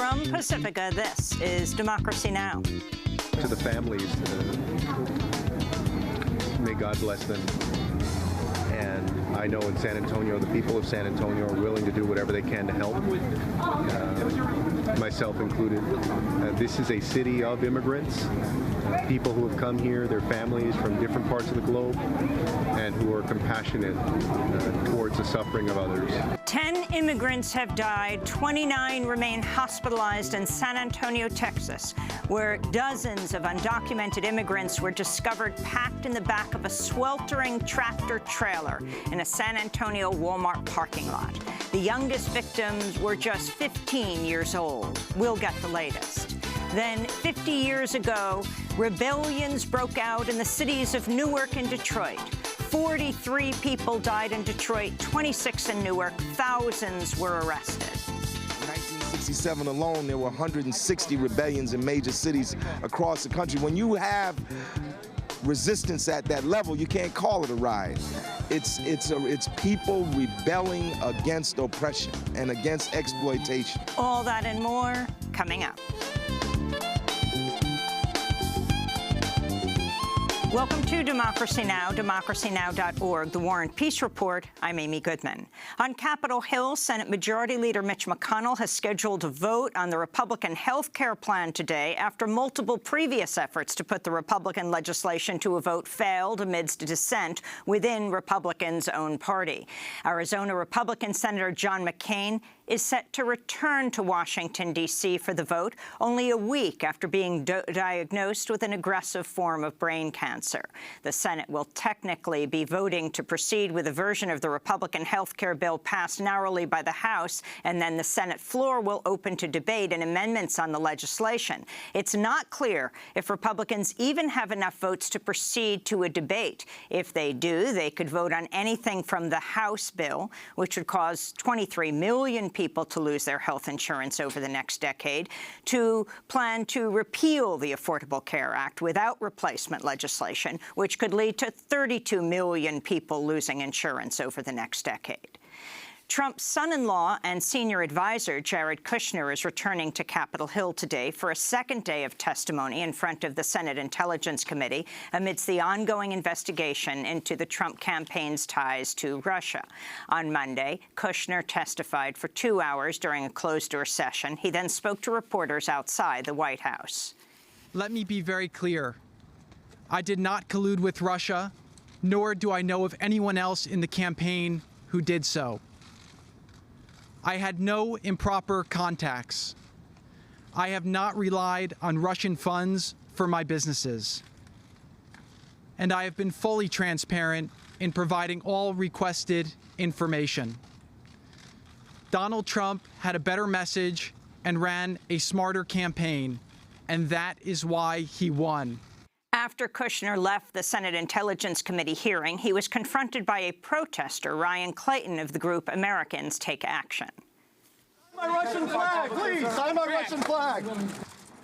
From Pacifica, this is Democracy Now! To the families, may God bless them. And I know in San Antonio, the people of San Antonio are willing to do whatever they can to help, myself included. This is a city of immigrants, people who have come here, their families from different parts of the globe, and who are compassionate towards the suffering of others. 10 immigrants have died, 29 remain hospitalized in San Antonio, Texas, where dozens of undocumented immigrants were discovered packed in the back of a sweltering tractor trailer in a San Antonio Walmart parking lot. The youngest victims were just 15 years old. We'll get the latest. Then, 50 years ago, rebellions broke out in the cities of Newark and Detroit. 43 people died in Detroit, 26 in Newark. Thousands were arrested. In 1967 alone, there were 160 rebellions in major cities across the country. When you have resistance at that level, you can't call it a riot. It's people rebelling against oppression and against exploitation. All that and more coming up. Welcome to Democracy Now!, democracynow.org, the War and Peace Report. I'm Amy Goodman. On Capitol Hill, Senate Majority Leader Mitch McConnell has scheduled a vote on the Republican health care plan today after multiple previous efforts to put the Republican legislation to a vote failed amidst dissent within Republicans' own party. Arizona Republican Senator John McCain is set to return to Washington, D.C. for the vote only a week after being diagnosed with an aggressive form of brain cancer. The Senate will technically be voting to proceed with a version of the Republican health care bill passed narrowly by the House, and then the Senate floor will open to debate and amendments on the legislation. It's not clear if Republicans even have enough votes to proceed to a debate. If they do, they could vote on anything from the House bill, which would cause 23 million people to lose their health insurance over the next decade, to plan to repeal the Affordable Care Act without replacement legislation, which could lead to 32 million people losing insurance over the next decade. Trump's son-in-law and senior advisor, Jared Kushner, is returning to Capitol Hill today for a second day of testimony in front of the Senate Intelligence Committee amidst the ongoing investigation into the Trump campaign's ties to Russia. On Monday, Kushner testified for 2 hours during a closed-door session. He then spoke to reporters outside the White House. Let me be very clear. I did not collude with Russia, nor do I know of anyone else in the campaign who did so. I had no improper contacts. I have not relied on Russian funds for my businesses. And I have been fully transparent in providing all requested information. Donald Trump had a better message and ran a smarter campaign, and that is why he won. After Kushner left the Senate Intelligence Committee hearing, he was confronted by a protester, Ryan Clayton, of the group Americans Take Action. My Russian flag, please, sign my Russian flag.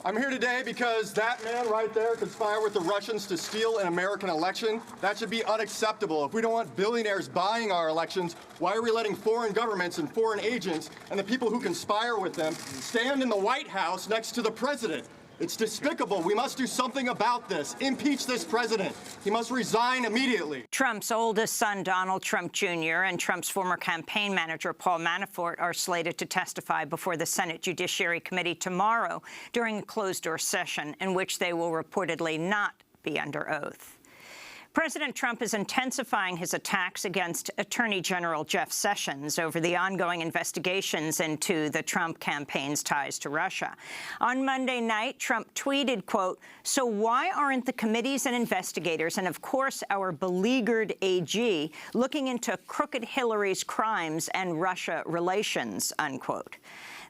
I'm here today because that man right there conspired with the Russians to steal an American election. That should be unacceptable. If we don't want billionaires buying our elections, why are we letting foreign governments and foreign agents and the people who conspire with them stand in the White House next to the president? It's despicable. We must do something about this. Impeach this president. He must resign immediately. Trump's oldest son, Donald Trump Jr., and Trump's former campaign manager, Paul Manafort, are slated to testify before the Senate Judiciary Committee tomorrow during a closed-door session in which they will reportedly not be under oath. President Trump is intensifying his attacks against Attorney General Jeff Sessions over the ongoing investigations into the Trump campaign's ties to Russia. On Monday night, Trump tweeted, quote, "So why aren't the committees and investigators, and of course our beleaguered AG, looking into crooked Hillary's crimes and Russia relations," unquote.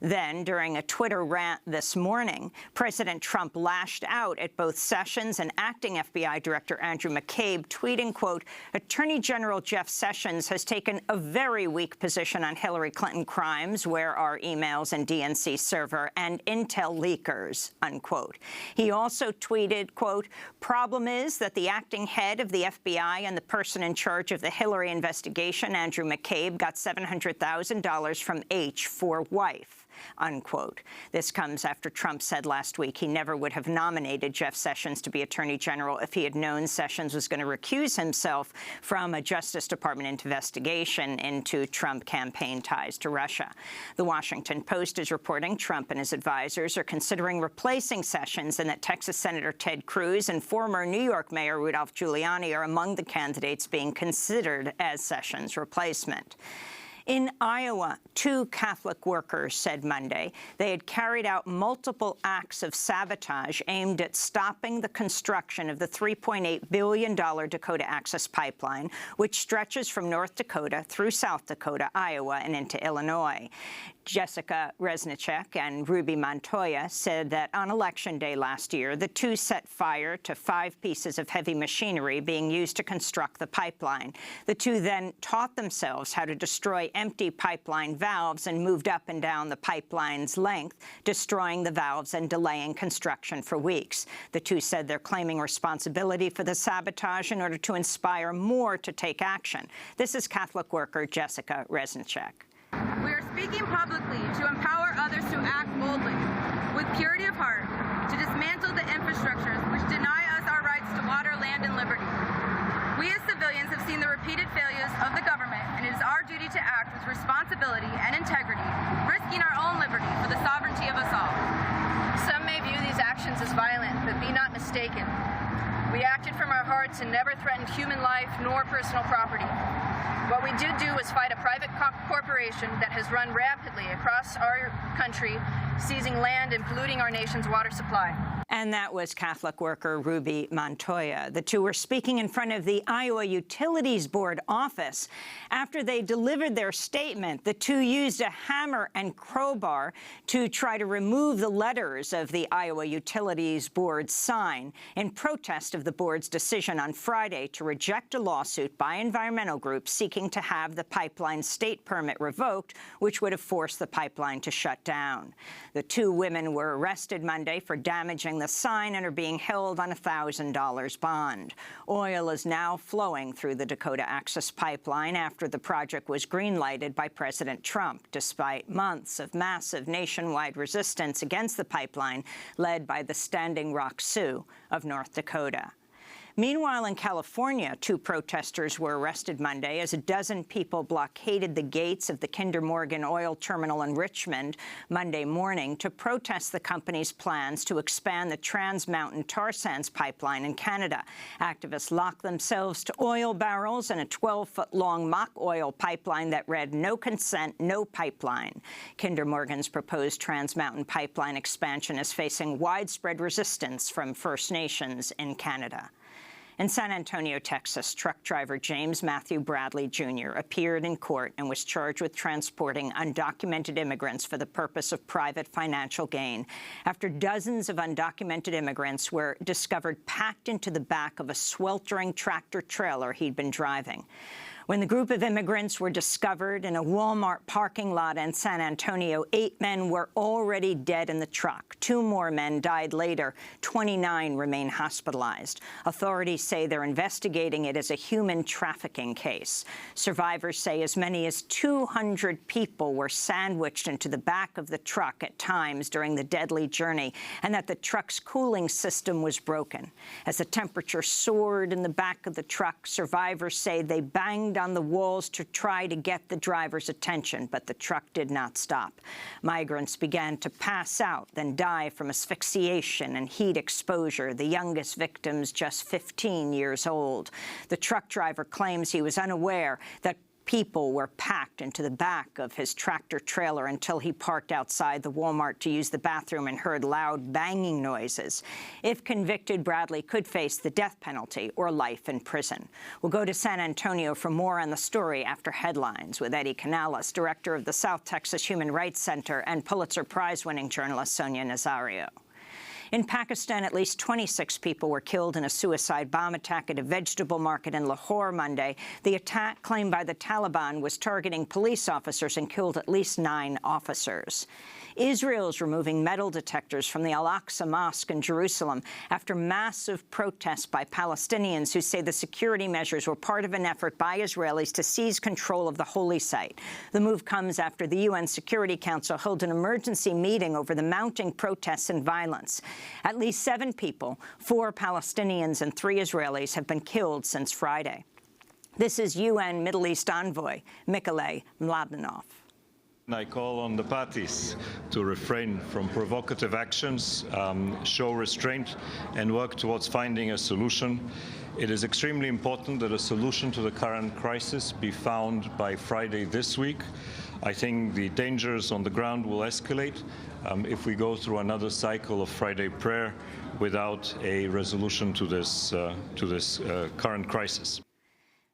Then, during a Twitter rant this morning, President Trump lashed out at both Sessions and acting FBI Director Andrew McCabe, tweeting, quote, "Attorney General Jeff Sessions has taken a very weak position on Hillary Clinton crimes. Where are emails and DNC server and intel leakers," unquote. He also tweeted, quote, "Problem is that the acting head of the FBI and the person in charge of the Hillary investigation, Andrew McCabe, got $700,000 from H for wife." unquote. This comes after Trump said last week he never would have nominated Jeff Sessions to be Attorney General if he had known Sessions was going to recuse himself from a Justice Department investigation into Trump campaign ties to Russia. The Washington Post is reporting Trump and his advisors are considering replacing Sessions and that Texas Senator Ted Cruz and former New York Mayor Rudolph Giuliani are among the candidates being considered as Sessions' replacement. In Iowa, 2 Catholic workers said Monday they had carried out multiple acts of sabotage aimed at stopping the construction of the $3.8 billion Dakota Access Pipeline, which stretches from North Dakota through South Dakota, Iowa, and into Illinois. Jessica Reznicek and Ruby Montoya said that on Election Day last year, the 2 set fire to 5 pieces of heavy machinery being used to construct the pipeline. The 2 then taught themselves how to destroy empty pipeline valves and moved up and down the pipeline's length, destroying the valves and delaying construction for weeks. The 2 said they're claiming responsibility for the sabotage in order to inspire more to take action. This is Catholic worker Jessica Reznicek. We are speaking publicly to empower others to act boldly, with purity of heart, to dismantle the infrastructures which deny us our rights to water, land, and liberty. We as civilians have seen the repeated failures of the government, and it is our duty to act with responsibility and integrity, risking our own liberty for the sovereignty of us all. Some may view these actions as violent, but be not mistaken. We acted from our hearts and never threatened human life nor personal property. What we did do was fight a private corporation that has run rapidly across our country, seizing land and polluting our nation's water supply. And that was Catholic worker Ruby Montoya. The 2 were speaking in front of the Iowa Utilities Board office. After they delivered their statement, the 2 used a hammer and crowbar to try to remove the letters of the Iowa Utilities Board sign in protest of the board's decision on Friday to reject a lawsuit by environmental groups seeking to have the pipeline state permit revoked, which would have forced the pipeline to shut down. The 2 women were arrested Monday for damaging the sign and are being held on a $1,000 bond. Oil is now flowing through the Dakota Access Pipeline after the project was green-lighted by President Trump, despite months of massive nationwide resistance against the pipeline led by the Standing Rock Sioux of North Dakota. Meanwhile, in California, 2 protesters were arrested Monday as a dozen people blockaded the gates of the Kinder Morgan oil terminal in Richmond Monday morning to protest the company's plans to expand the Trans Mountain tar sands pipeline in Canada. Activists locked themselves to oil barrels and a 12-foot-long mock oil pipeline that read, "No consent, no pipeline." Kinder Morgan's proposed Trans Mountain pipeline expansion is facing widespread resistance from First Nations in Canada. In San Antonio, Texas, truck driver James Matthew Bradley, Jr. appeared in court and was charged with transporting undocumented immigrants for the purpose of private financial gain after dozens of undocumented immigrants were discovered packed into the back of a sweltering tractor-trailer he'd been driving. When the group of immigrants were discovered in a Walmart parking lot in San Antonio, 8 men were already dead in the truck. 2 more men died later. 29 remain hospitalized. Authorities say they're investigating it as a human trafficking case. Survivors say as many as 200 people were sandwiched into the back of the truck at times during the deadly journey, and that the truck's cooling system was broken. As the temperature soared in the back of the truck, survivors say they banged on the walls to try to get the driver's attention, but the truck did not stop. Migrants began to pass out, then die from asphyxiation and heat exposure, the youngest victims just 15 years old. The truck driver claims he was unaware that people were packed into the back of his tractor-trailer until he parked outside the Walmart to use the bathroom and heard loud banging noises. If convicted, Bradley could face the death penalty or life in prison. We'll go to San Antonio for more on the story after headlines with Eddie Canales, director of the South Texas Human Rights Center, and Pulitzer Prize-winning journalist Sonia Nazario. In Pakistan, at least 26 people were killed in a suicide bomb attack at a vegetable market in Lahore Monday. The attack, claimed by the Taliban, was targeting police officers and killed at least 9 officers. Israel is removing metal detectors from the Al-Aqsa Mosque in Jerusalem after massive protests by Palestinians who say the security measures were part of an effort by Israelis to seize control of the holy site. The move comes after the UN Security Council held an emergency meeting over the mounting protests and violence. At least 7 people, 4 Palestinians and 3 Israelis, have been killed since Friday. This is UN Middle East envoy Mikhail Mladenov. I call on the parties to refrain from provocative actions, show restraint, and work towards finding a solution. It is extremely important that a solution to the current crisis be found by Friday this week. I think the dangers on the ground will escalate if we go through another cycle of Friday prayer without a resolution to this current crisis.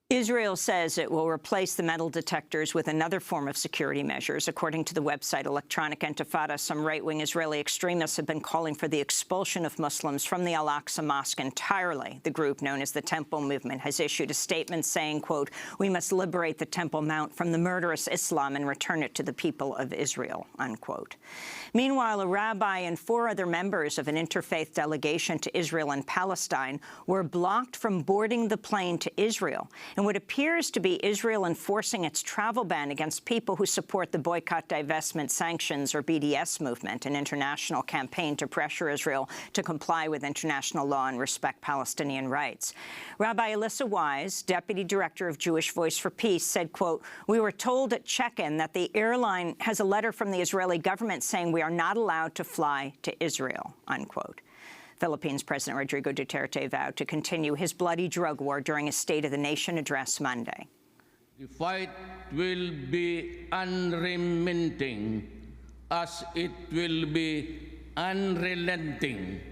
Israel says it will replace the metal detectors with another form of security measures. According to the website Electronic Intifada, some right-wing Israeli extremists have been calling for the expulsion of Muslims from the Al-Aqsa Mosque entirely. The group, known as the Temple Movement, has issued a statement saying, quote, "We must liberate the Temple Mount from the murderous Islam and return it to the people of Israel," unquote. Meanwhile, a rabbi and 4 other members of an interfaith delegation to Israel and Palestine were blocked from boarding the plane to Israel in what appears to be Israel enforcing its travel ban against people who support the Boycott, Divestment, Sanctions, or BDS movement, an international campaign to pressure Israel to comply with international law and respect Palestinian rights. Rabbi Alyssa Wise, deputy director of Jewish Voice for Peace, said, quote, "We were told at check-in that the airline has a letter from the Israeli government saying we are not allowed to fly to Israel," unquote. Philippines President Rodrigo Duterte vowed to continue his bloody drug war during a State of the Nation address Monday. The fight will be unremitting as it will be unrelenting.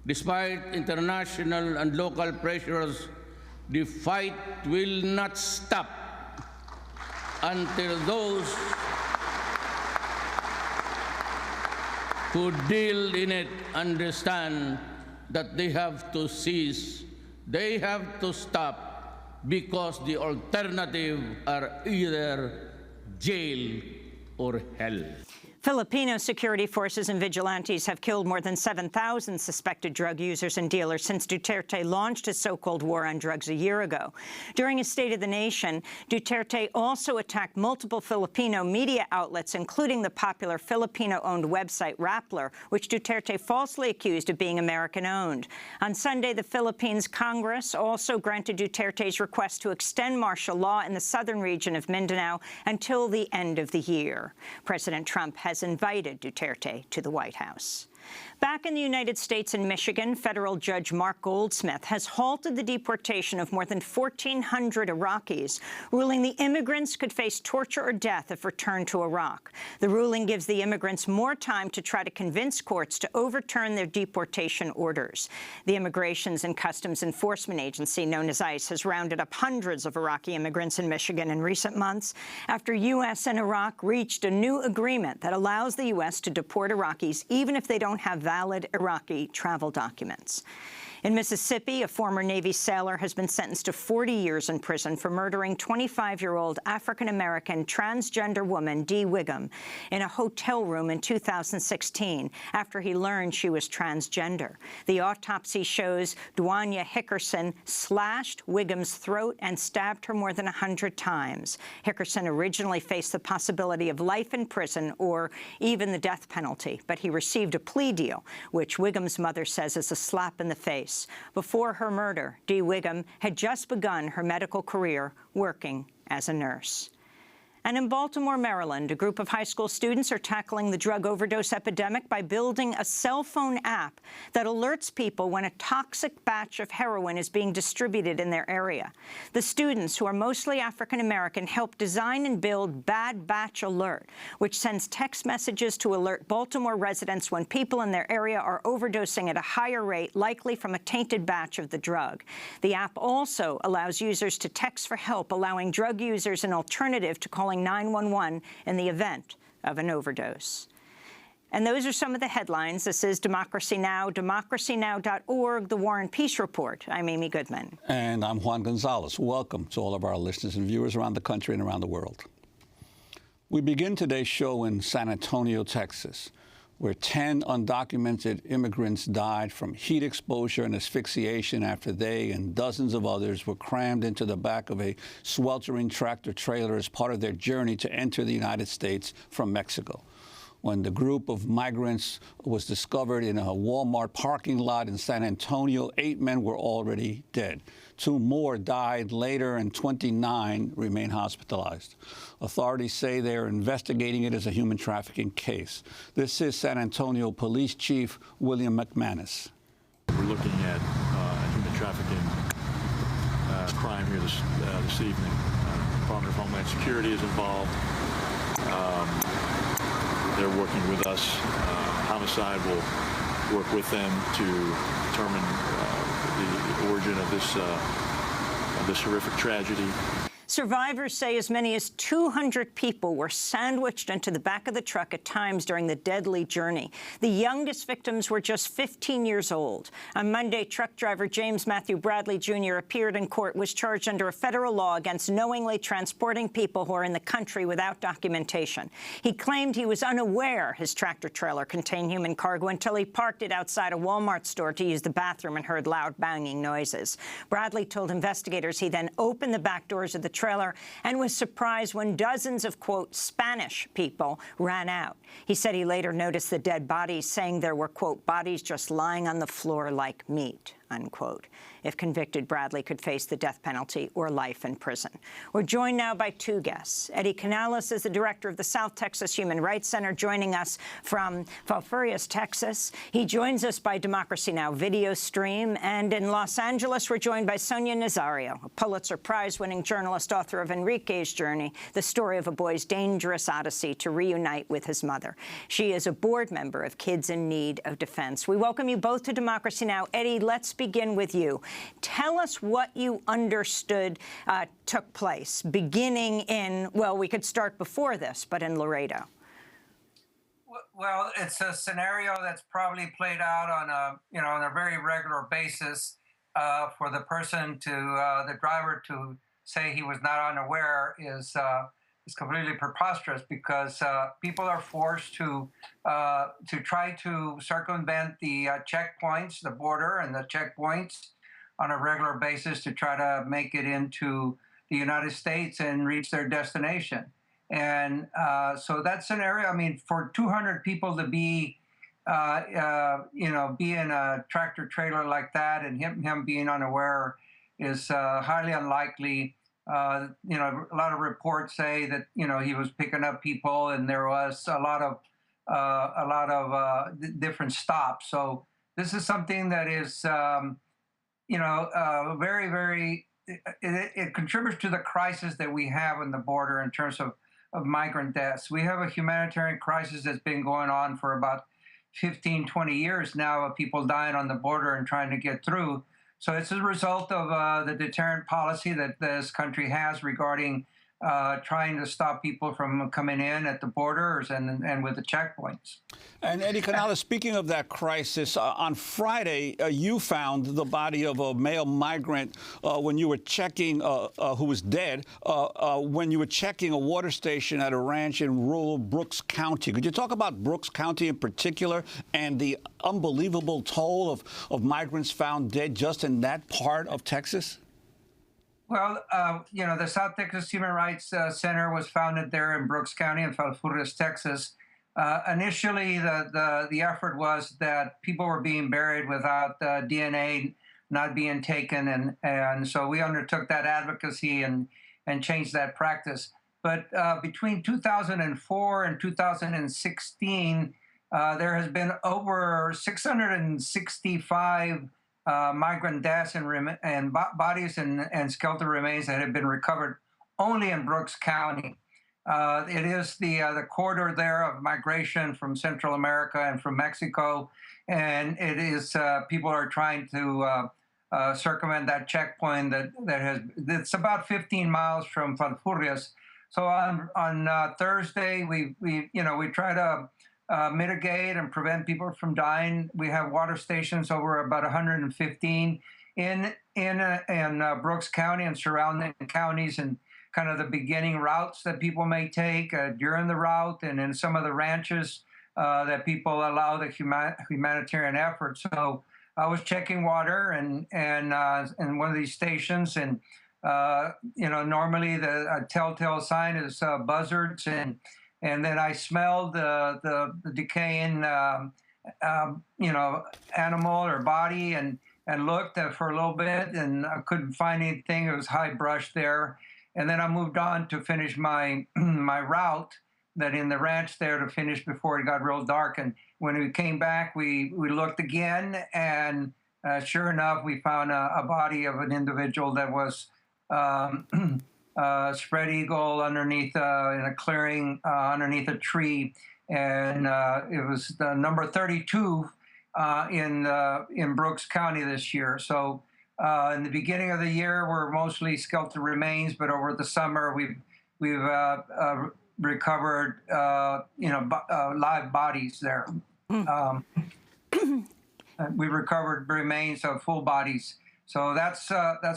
Despite international and local pressures, the fight will not stop until those who deal in it understand that they have to cease, they have to stop, because the alternative are either jail or hell. Filipino security forces and vigilantes have killed more than 7,000 suspected drug users and dealers since Duterte launched his so-called war on drugs a year ago. During his State of the Nation, Duterte also attacked multiple Filipino media outlets, including the popular Filipino-owned website Rappler, which Duterte falsely accused of being American-owned. On Sunday, the Philippines Congress also granted Duterte's request to extend martial law in the southern region of Mindanao until the end of the year. President Trump has invited Duterte to the White House. Back in the United States in Michigan, federal judge Mark Goldsmith has halted the deportation of more than 1,400 Iraqis, ruling the immigrants could face torture or death if returned to Iraq. The ruling gives the immigrants more time to try to convince courts to overturn their deportation orders. The Immigrations and Customs Enforcement Agency, known as ICE, has rounded up hundreds of Iraqi immigrants in Michigan in recent months after U.S. and Iraq reached a new agreement that allows the U.S. to deport Iraqis even if they don't have valid Iraqi travel documents. In Mississippi, a former Navy sailor has been sentenced to 40 years in prison for murdering 25-year-old African-American transgender woman Dee Wiggum in a hotel room in 2016 after he learned she was transgender. The autopsy shows Dwanya Hickerson slashed Wiggum's throat and stabbed her more than 100 times. Hickerson originally faced the possibility of life in prison or even the death penalty, but he received a plea deal, which Wiggum's mother says is a slap in the face. Before her murder, Dee Wiggum had just begun her medical career working as a nurse. And in Baltimore, Maryland, a group of high school students are tackling the drug overdose epidemic by building a cell phone app that alerts people when a toxic batch of heroin is being distributed in their area. The students, who are mostly African-American, helped design and build Bad Batch Alert, which sends text messages to alert Baltimore residents when people in their area are overdosing at a higher rate, likely from a tainted batch of the drug. The app also allows users to text for help, allowing drug users an alternative to calling 911 in the event of an overdose. And those are some of the headlines. This is Democracy Now!, democracynow.org, The War and Peace Report. I'm Amy Goodman. And I'm Juan Gonzalez. Welcome to all of our listeners and viewers around the country and around the world. We begin today's show in San Antonio, Texas, where 10 undocumented immigrants died from heat exposure and asphyxiation after they and dozens of others were crammed into the back of a sweltering tractor trailer as part of their journey to enter the United States from Mexico. When the group of migrants was discovered in a Walmart parking lot in San Antonio, 8 men were already dead. 2 more died later, and 29 remain hospitalized. Authorities say they are investigating it as a human trafficking case. This is San Antonio Police Chief William McManus. We're looking at human trafficking crime here this evening. Department of Homeland Security is involved. They're working with us. Homicide will work with them to determine the origin of this horrific tragedy. Survivors say as many as 200 people were sandwiched into the back of the truck at times during the deadly journey. The youngest victims were just 15 years old. On Monday, truck driver James Matthew Bradley Jr. appeared in court, was charged under a federal law against knowingly transporting people who are in the country without documentation. He claimed he was unaware his tractor trailer contained human cargo until he parked it outside a Walmart store to use the bathroom and heard loud banging noises. Bradley told investigators he then opened the back doors of the trailer and was surprised when dozens of, quote, Spanish people ran out. He said he later noticed the dead bodies, saying there were, quote, bodies just lying on the floor like meat, unquote. If convicted, Bradley could face the death penalty or life in prison. We're joined now by 2 guests. Eddie Canales is the director of the South Texas Human Rights Center, joining us from Falfurrias, Texas. He joins us by Democracy Now! Video stream. And in Los Angeles, we're joined by Sonia Nazario, a Pulitzer Prize-winning journalist, author of Enrique's Journey, the story of a boy's dangerous odyssey to reunite with his mother. She is a board member of Kids in Need of Defense. We welcome you both to Democracy Now! Eddie, let's begin with you. Tell us what you understood took place, beginning in, well, we could start before this, but in Laredo. Well, it's a scenario that's probably played out on a very regular basis. For the person to, the driver to say he was not unaware is completely preposterous, because people are forced to try to circumvent the checkpoints, the border and the checkpoints on a regular basis to try to make it into the United States and reach their destination. And so that scenario, I mean, for 200 people to be, be in a tractor trailer like that and him being unaware is highly unlikely. A lot of reports say that, he was picking up people and there was a lot of different stops. So this is something that is, very, very, it contributes to the crisis that we have on the border in terms of migrant deaths. We have a humanitarian crisis that's been going on for about 15, 20 years now of people dying on the border and trying to get through. So it's a result of the deterrent policy that this country has regarding trying to stop people from coming in at the borders and with the checkpoints. And Eddie Canales, speaking of that crisis, on Friday, you found the body of a male migrant when you were checking, who was dead, when you were checking a water station at a ranch in rural Brooks County. Could you talk about Brooks County in particular and the unbelievable toll of migrants found dead just in that part of Texas? Well, the South Texas Human Rights Center was founded there in Brooks County in Falfurrias, Texas. Initially, the effort was that people were being buried without DNA not being taken, and so we undertook that advocacy and changed that practice. But between 2004 and 2016, there has been over 665 migrant deaths and bodies and skeletal remains that have been recovered only in Brooks County. It is the corridor there of migration from Central America and from Mexico, and it is people are trying to circumvent that checkpoint that's about 15 miles from Falfurrias. So on Thursday we try to mitigate and prevent people from dying. We have water stations over about 115 in Brooks County and surrounding counties, and kind of the beginning routes that people may take during the route, and in some of the ranches that people allow the humanitarian effort. So I was checking water and one of these stations, and normally the telltale sign is buzzards, and then I smelled the decaying animal or body, and looked for a little bit, and I couldn't find anything. It was high brush there. And then I moved on to finish my my route that in the ranch there to finish before it got real dark. And when we came back, we looked again, and sure enough, we found a body of an individual that was spread eagle underneath in a clearing underneath a tree, and it was the number 32 in Brooks County this year. So in the beginning of the year, we're mostly skeletal remains, but over the summer, we've recovered live bodies there. We recovered remains of full bodies. So that's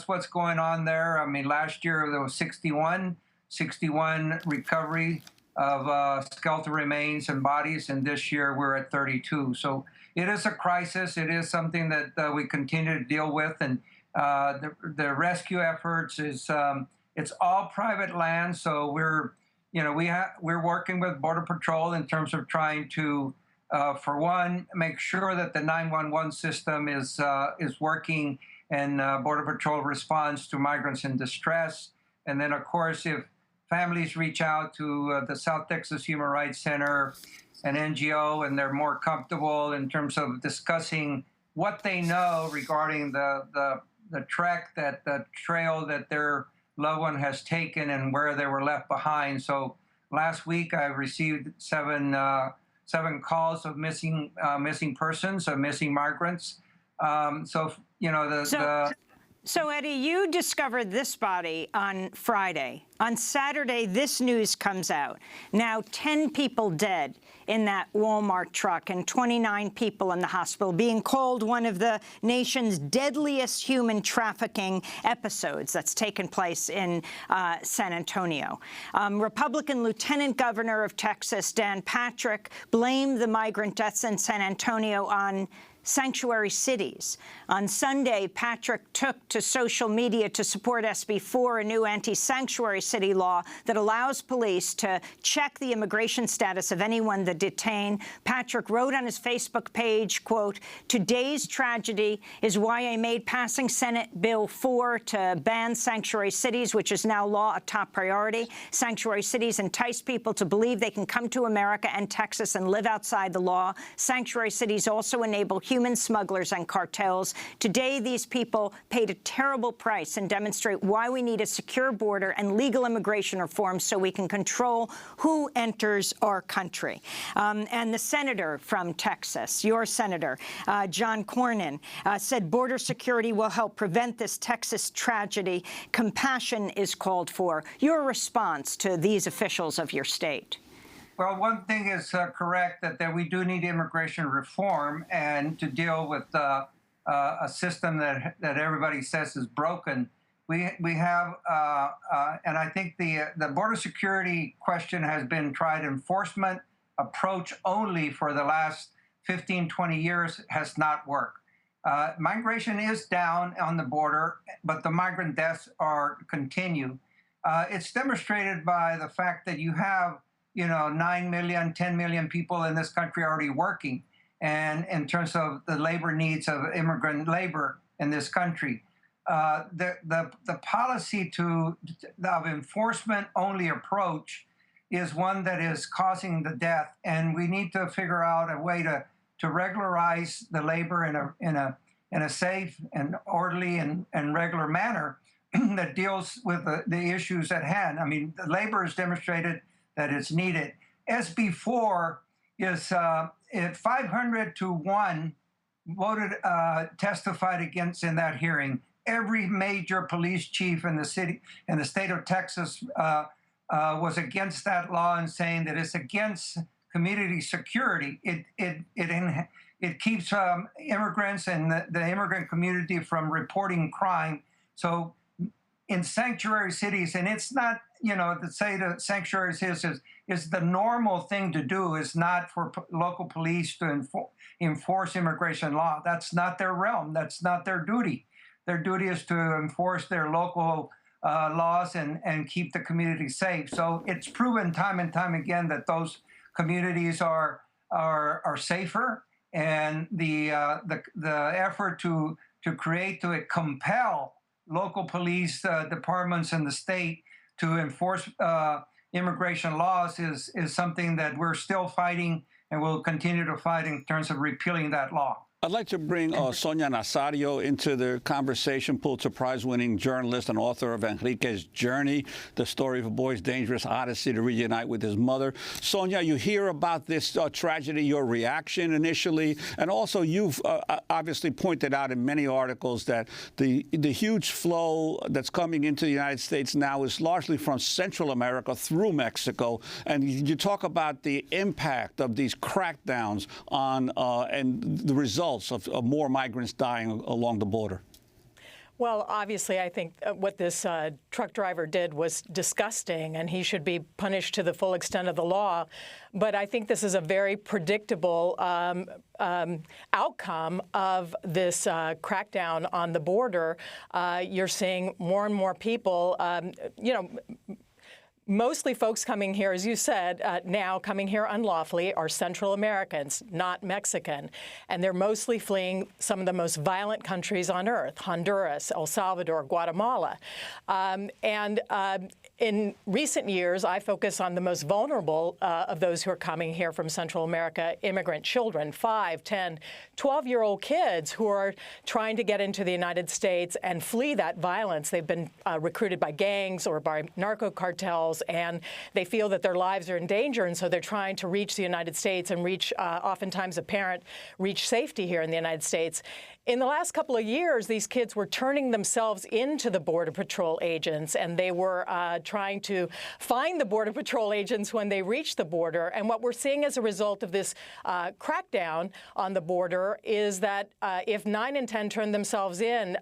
what's going on there. I mean, last year there was 61 recovery of skeletal remains and bodies, and this year we're at 32. So it is a crisis. It is something that we continue to deal with, and the rescue efforts is it's all private land. So we're working with Border Patrol in terms of trying to, for one, make sure that the 911 system is working, and Border Patrol responds to migrants in distress. And then, of course, if families reach out to the South Texas Human Rights Center, an NGO, and they're more comfortable in terms of discussing what they know regarding the trek, the trail that their loved one has taken and where they were left behind. So last week I received seven calls of missing persons, of missing migrants. So, Eddie, you discovered this body on Friday. On Saturday, this news comes out. Now, 10 people dead in that Walmart truck and 29 people in the hospital, being called one of the nation's deadliest human trafficking episodes that's taken place in San Antonio. Republican Lieutenant Governor of Texas, Dan Patrick, blamed the migrant deaths in San Antonio on sanctuary cities. On Sunday, Patrick took to social media to support SB 4, a new anti-sanctuary city law that allows police to check the immigration status of anyone they detain. Patrick wrote on his Facebook page, quote, "Today's tragedy is why I made passing Senate Bill 4 to ban sanctuary cities, which is now law, a top priority. Sanctuary cities entice people to believe they can come to America and Texas and live outside the law. Sanctuary cities also enable human smugglers and cartels. Today, these people paid a terrible price and demonstrate why we need a secure border and legal immigration reform so we can control who enters our country." And the senator from Texas, your senator, John Cornyn, said border security will help prevent this Texas tragedy. Compassion is called for. Your response to these officials of your state? Well, one thing is correct, that we do need immigration reform, and to deal with a system that everybody says is broken. We have, and I think the border security question has been tried enforcement approach only for the last 15, 20 years, has not worked. Migration is down on the border, but the migrant deaths continue. It's demonstrated by the fact that you have 9 million, 10 million people in this country already working, and in terms of the labor needs of immigrant labor in this country. The policy of enforcement-only approach is one that is causing the death, and we need to figure out a way to regularize the labor in a safe and orderly and regular manner that deals with the issues at hand. I mean, the labor has demonstrated that it's needed. SB 4 is 500 to 1 testified against in that hearing. Every major police chief in the state of Texas was against that law and saying that it's against community security. It keeps immigrants and the immigrant community from reporting crime. So in sanctuary cities, and it's not, to say the sanctuary cities is the normal thing to do, is not for local police to enforce immigration law. That's not their realm. That's not their duty. Their duty is to enforce their local laws and keep the community safe. So it's proven time and time again that those communities are safer, and the effort to compel local police departments in the state to enforce immigration laws is something that we're still fighting and will continue to fight in terms of repealing that law. I'd like to bring Sonia Nazario into the conversation, Pulitzer Prize-winning journalist and author of Enrique's Journey, the story of a boy's dangerous odyssey to reunite with his mother. Sonia, you hear about this tragedy, your reaction initially, and also you've obviously pointed out in many articles that the huge flow that's coming into the United States now is largely from Central America through Mexico, and you talk about the impact of these crackdowns on and the results of more migrants dying along the border. Well, obviously, I think what this truck driver did was disgusting, and he should be punished to the full extent of the law. But I think this is a very predictable outcome of this crackdown on the border. You're seeing more and more people, mostly folks coming here, as you said, now coming here unlawfully are Central Americans, not Mexican. And they're mostly fleeing some of the most violent countries on earth, Honduras, El Salvador, Guatemala. In recent years, I focus on the most vulnerable of those who are coming here from Central America, immigrant children, 5, 10, 12-year-old kids who are trying to get into the United States and flee that violence. They've been recruited by gangs or by narco cartels, and they feel that their lives are in danger, and so they're trying to reach the United States and reach, oftentimes a parent, reach safety here in the United States. In the last couple of years, these kids were turning themselves into the Border Patrol agents, and they were trying to find the Border Patrol agents when they reached the border. And what we're seeing as a result of this crackdown on the border is that if 9 in 10 turned themselves in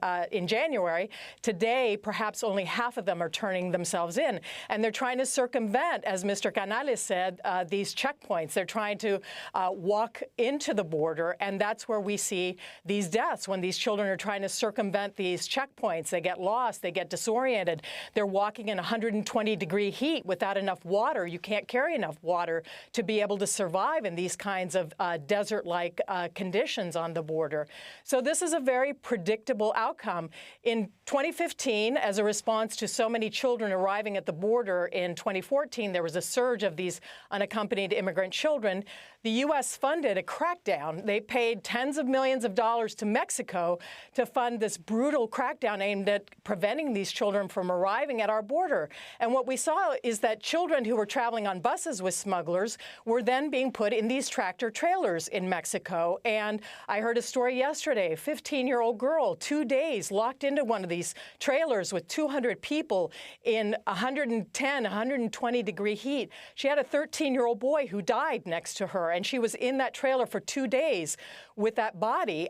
January, today perhaps only half of them are turning themselves in. And they're trying to circumvent, as Mr. Canales said, these checkpoints. They're trying to walk into the border, and that's where we see these deaths. When these children are trying to circumvent these checkpoints, they get lost, they get disoriented. They're walking in 120-degree heat without enough water. You can't carry enough water to be able to survive in these kinds of desert-like conditions on the border. So this is a very predictable outcome. In 2015, as a response to so many children arriving at the border in 2014, there was a surge of these unaccompanied immigrant children. The U.S. funded a crackdown. They paid tens of millions of dollars to Mexico to fund this brutal crackdown aimed at preventing these children from arriving at our border. And what we saw is that children who were traveling on buses with smugglers were then being put in these tractor trailers in Mexico. And I heard a story yesterday, a 15-year-old girl, 2 days locked into one of these trailers with 200 people in 110, 120-degree heat. She had a 13-year-old boy who died next to her, and she was in that trailer for 2 days with that body.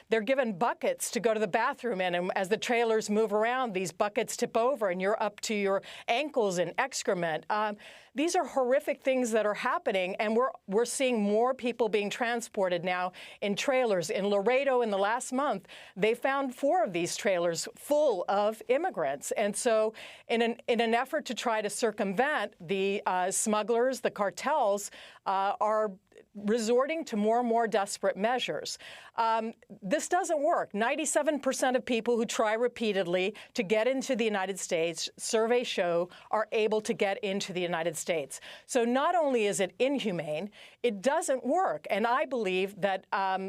They're given buckets to go to the bathroom in, and as the trailers move around, these buckets tip over, and you're up to your ankles in excrement. These are horrific things that are happening, and we're seeing more people being transported now in trailers. In Laredo, in the last month, they found 4 of these trailers full of immigrants. And so in an effort to try to circumvent the smugglers, the cartels are resorting to more and more desperate measures. This doesn't work. 97% of people who try repeatedly to get into the United States, surveys show, are able to get into the United States. So not only is it inhumane, it doesn't work. And I believe that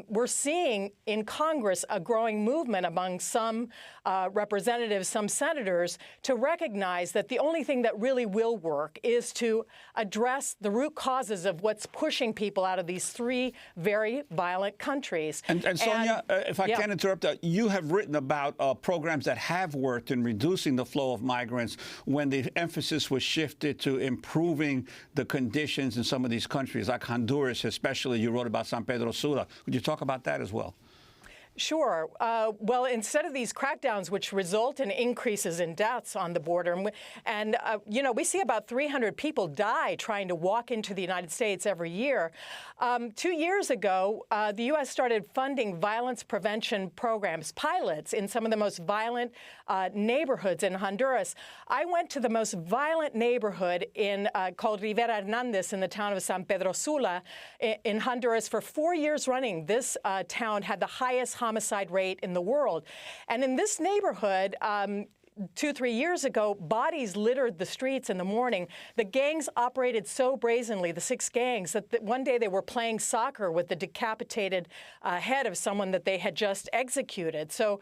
we're seeing in Congress a growing movement among some representatives, some senators, to recognize that the only thing that really will work is to address the root causes of what's pushing people people out of these three very violent countries. And Sonia, if I yeah. can interrupt, you have written about programs that have worked in reducing the flow of migrants when the emphasis was shifted to improving the conditions in some of these countries, like Honduras especially. You wrote about San Pedro Sula. Could you talk about that as well? Sure. Well, instead of these crackdowns, which result in increases in deaths on the border, and you know, we see about 300 people die trying to walk into the United States every year. 2 years ago, the U.S. started funding violence prevention programs, pilots, in some of the most violent neighborhoods in Honduras. I went to the most violent neighborhood called Rivera Hernandez in the town of San Pedro Sula in Honduras. For 4 years running, this town had the highest homicide rate in the world. And in this neighborhood, 2-3 years ago, bodies littered the streets in the morning. The gangs operated so brazenly, the 6 gangs, that one day they were playing soccer with the decapitated head of someone that they had just executed. So,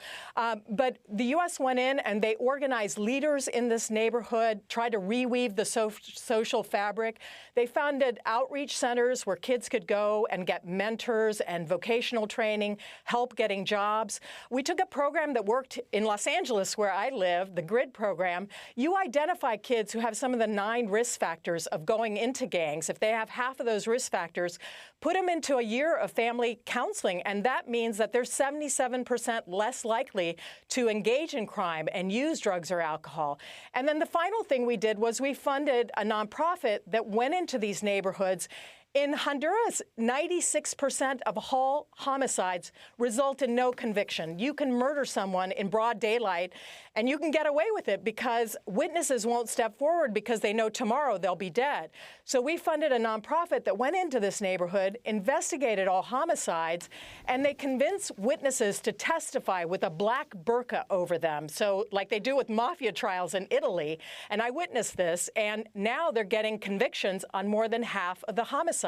but the U.S. went in and they organized leaders in this neighborhood, tried to reweave the social fabric. They founded outreach centers where kids could go and get mentors and vocational training, help getting jobs. We took a program that worked in Los Angeles, where I live, the GRID program. You identify kids who have some of the 9 risk factors of going into gangs. If they have half of those risk factors, put them into a year of family counseling, and that means that they're 77% less likely to engage in crime and use drugs or alcohol. And then the final thing we did was we funded a nonprofit that went into these neighborhoods. In Honduras, 96% of all homicides result in no conviction. You can murder someone in broad daylight, and you can get away with it because witnesses won't step forward because they know tomorrow they'll be dead. So we funded a nonprofit that went into this neighborhood, investigated all homicides, and they convinced witnesses to testify with a black burqa over them, so like they do with mafia trials in Italy. And I witnessed this, and now they're getting convictions on more than half of the homicides.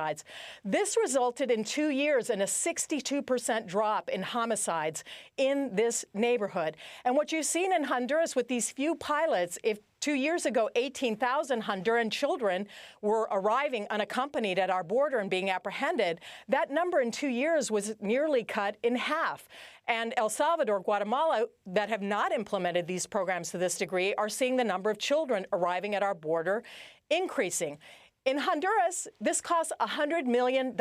This resulted in 2 years in a 62% drop in homicides in this neighborhood. And what you've seen in Honduras with these few pilots, if 2 years ago, 18,000 Honduran children were arriving unaccompanied at our border and being apprehended, that number in 2 years was nearly cut in half. And El Salvador, Guatemala, that have not implemented these programs to this degree, are seeing the number of children arriving at our border increasing. In Honduras, this costs $100 million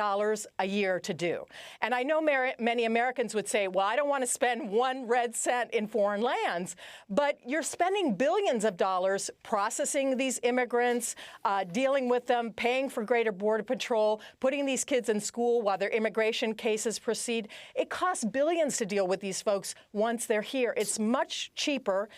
a year to do. And I know many Americans would say, well, I don't want to spend 1 red cent in foreign lands. But you're spending billions of dollars processing these immigrants, dealing with them, paying for greater border patrol, putting these kids in school while their immigration cases proceed. It costs billions to deal with these folks once they're here. It's much cheaper.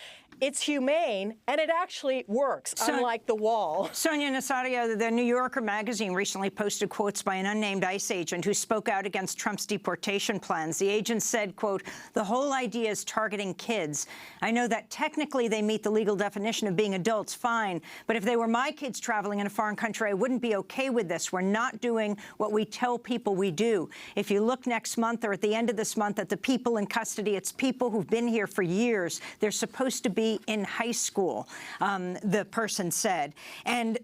It's humane, and it actually works, unlike the wall. Sonia Nasario, the New Yorker magazine recently posted quotes by an unnamed ICE agent who spoke out against Trump's deportation plans. The agent said, quote, "The whole idea is targeting kids. I know that technically they meet the legal definition of being adults, fine, but if they were my kids traveling in a foreign country, I wouldn't be okay with this. We're not doing what we tell people we do. If you look next month or at the end of this month at the people in custody, it's people who've been here for years. They're supposed to be in high school," the person said. And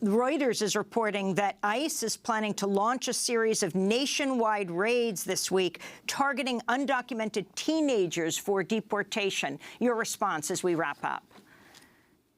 Reuters is reporting that ICE is planning to launch a series of nationwide raids this week targeting undocumented teenagers for deportation. Your response as we wrap up.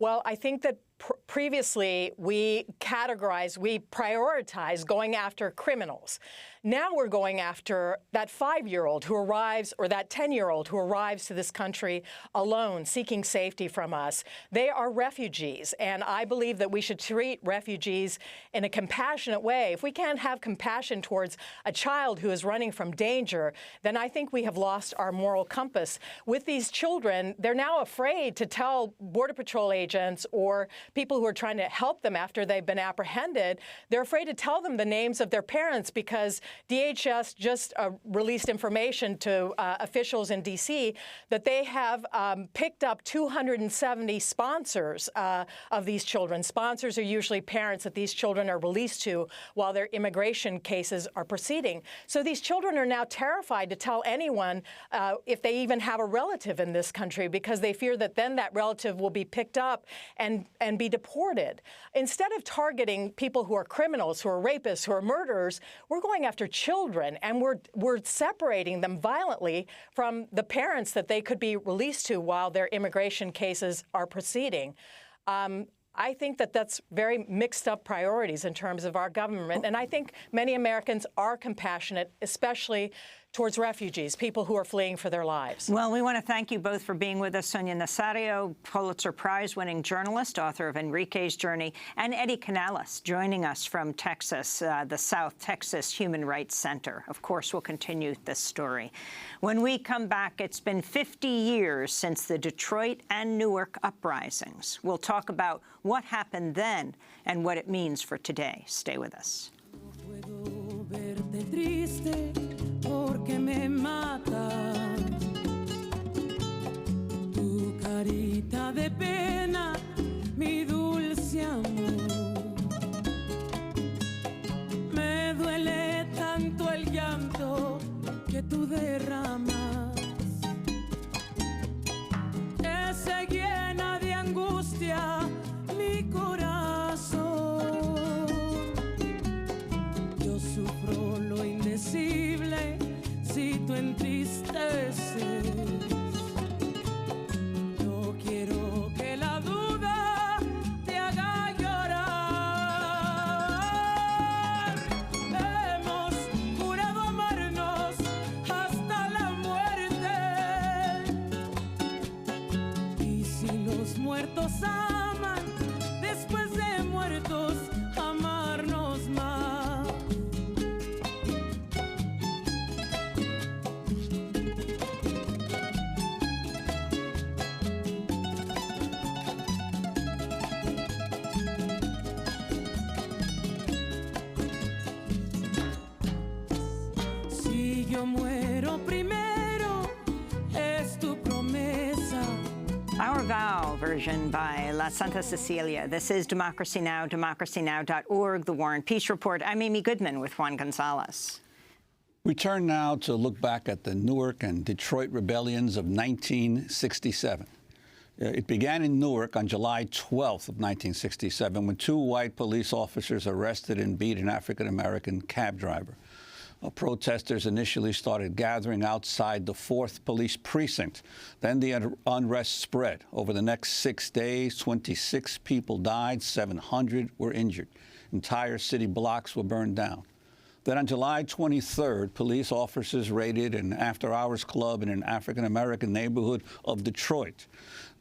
Well, I think that previously we prioritized going after criminals. Now we're going after that 5-year-old who arrives, or that 10-year-old who arrives to this country alone, seeking safety from us. They are refugees, and I believe that we should treat refugees in a compassionate way. If we can't have compassion towards a child who is running from danger, then I think we have lost our moral compass. With these children, they're now afraid to tell Border Patrol agents or people who are trying to help them after they've been apprehended. They're afraid to tell them the names of their parents because DHS just released information to officials in D.C. that they have picked up 270 sponsors of these children. Sponsors are usually parents that these children are released to while their immigration cases are proceeding. So these children are now terrified to tell anyone if they even have a relative in this country, because they fear that then that relative will be picked up and be deported. Instead of targeting people who are criminals, who are rapists, who are murderers, we're going after children, and we're separating them violently from the parents that they could be released to while their immigration cases are proceeding. I think that that's very mixed up priorities in terms of our government. And I think many Americans are compassionate, especially towards refugees, people who are fleeing for their lives. Well, we want to thank you both for being with us. Sonia Nasario, Pulitzer Prize-winning journalist, author of Enrique's Journey, and Eddie Canales joining us from Texas, the South Texas Human Rights Center. Of course, we'll continue this story. When we come back, it's been 50 years since the Detroit and Newark uprisings. We'll talk about what happened then and what it means for today. Stay with us. Porque me mata tu carita de pena, mi dulce amor. Me duele tanto el llanto que tú derramas, que se llena de angustia mi corazón. Yo sufro lo indecible si tú entristeces. No quiero que la duda te haga llorar. Hemos jurado amarnos hasta la muerte. Y si los muertos aman, después de muertos, amarnos más. Yo muero primero, es tu promesa. Our Vow version by La Santa Cecilia. This is Democracy Now!, democracynow.org, The War and Peace Report. I'm Amy Goodman with Juan Gonzalez. We turn now to look back at the Newark and Detroit rebellions of 1967. It began in Newark on July 12th of 1967 when two white police officers arrested and beat an African-American cab driver. Protesters initially started gathering outside the 4th Police Precinct. Then the unrest spread. Over the next 6 days, 26 people died, 700 were injured. Entire city blocks were burned down. Then on July 23rd, police officers raided an after-hours club in an African-American neighborhood of Detroit.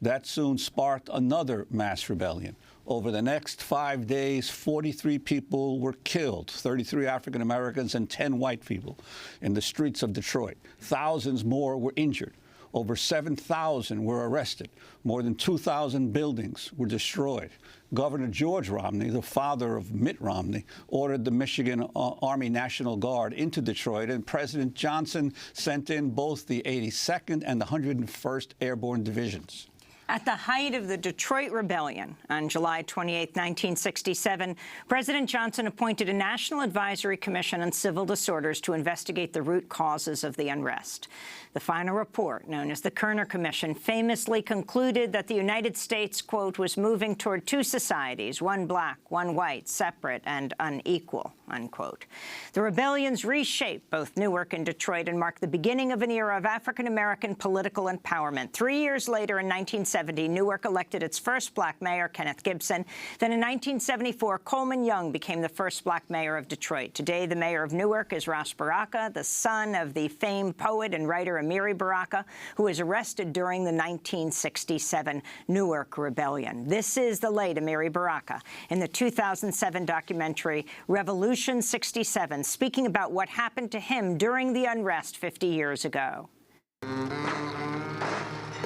That soon sparked another mass rebellion. Over the next 5 days, 43 people were killed, 33 African Americans and 10 white people in the streets of Detroit. Thousands more were injured. Over 7,000 were arrested. More than 2,000 buildings were destroyed. Governor George Romney, the father of Mitt Romney, ordered the Michigan Army National Guard into Detroit, and President Johnson sent in both the 82nd and the 101st Airborne Divisions. At the height of the Detroit Rebellion on July 28, 1967, President Johnson appointed a National Advisory Commission on Civil Disorders to investigate the root causes of the unrest. The final report, known as the Kerner Commission, famously concluded that the United States, quote, was moving toward two societies, one black, one white, separate and unequal, unquote. The rebellions reshaped both Newark and Detroit and marked the beginning of an era of African-American political empowerment. 3 years later, in 1970, Newark elected its first black mayor, Kenneth Gibson. Then in 1974, Coleman Young became the first black mayor of Detroit. Today, the mayor of Newark is Ras Baraka, the son of the famed poet and writer Amiri Baraka, who was arrested during the 1967 Newark Rebellion. This is the late Amiri Baraka in the 2007 documentary Revolution 67, speaking about what happened to him during the unrest 50 years ago.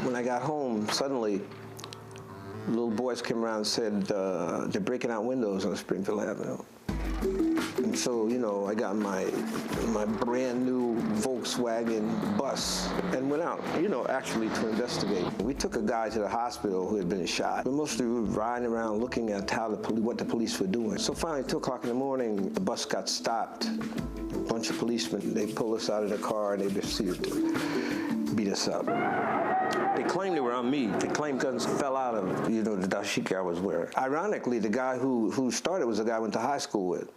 When I got home, suddenly, little boys came around and said, they're breaking out windows on Springfield Avenue. And so, you know, I got my brand new Volkswagen bus and went out, you know, actually to investigate. We took a guy to the hospital who had been shot. But mostly we were riding around looking at what the police were doing. So finally, 2 o'clock in the morning, the bus got stopped. A bunch of policemen, they pulled us out of the car and they proceeded to beat us up. They claimed they were on me. They claimed guns fell out of, you know, the dashiki I was wearing. Ironically, the guy who started was the guy I went to high school with.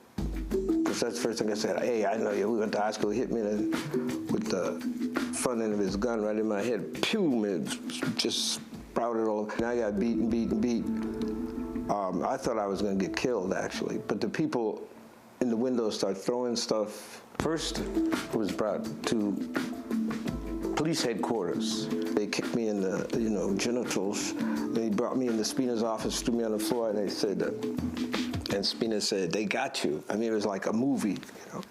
Because that's the first thing I said. Hey, I know you. We went to high school. He hit me with the front end of his gun right in my head. Pew! It just sprouted all. And I got beat. I thought I was going to get killed, actually. But the people in the windows started throwing stuff. First, it was brought to police headquarters. They kicked me in the, you know, genitals. They brought me into Spina's office, threw me on the floor, and they said, and Spina said, "They got you." I mean, it was like a movie, you know.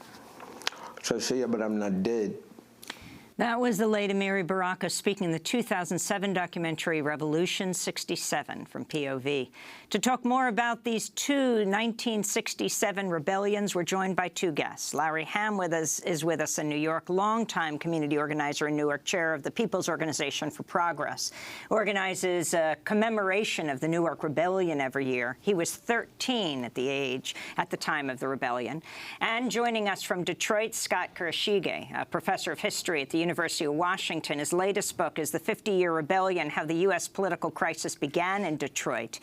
So I said, "Yeah, but I'm not dead." That was the late Amiri Baraka speaking in the 2007 documentary Revolution 67 from POV. To talk more about these two 1967 rebellions, we're joined by two guests. Larry Hamm is with us in New York, longtime community organizer in Newark, chair of the People's Organization for Progress, organizes a commemoration of the Newark Rebellion every year. He was 13 at the time of the rebellion. And joining us from Detroit, Scott Kurashige, a professor of history at the University of Washington. His latest book is The 50-Year Rebellion, How the U.S. Political Crisis Began in Detroit.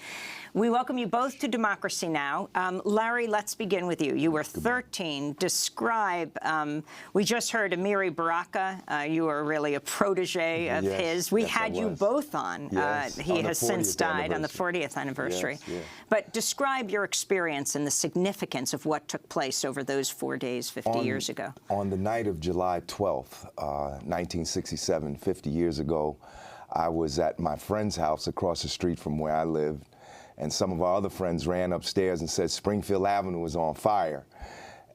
We welcome you both to Democracy Now! Larry, let's begin with you. You were 13. Describe, we just heard Amiri Baraka. You were really a protege of his. We had you both on. He has since died on the 40th anniversary. But describe your experience and the significance of what took place over those 4 days 50 years ago. On the night of July 12th, 1967, 50 years ago, I was at my friend's house across the street from where I lived. And some of our other friends ran upstairs and said Springfield Avenue was on fire.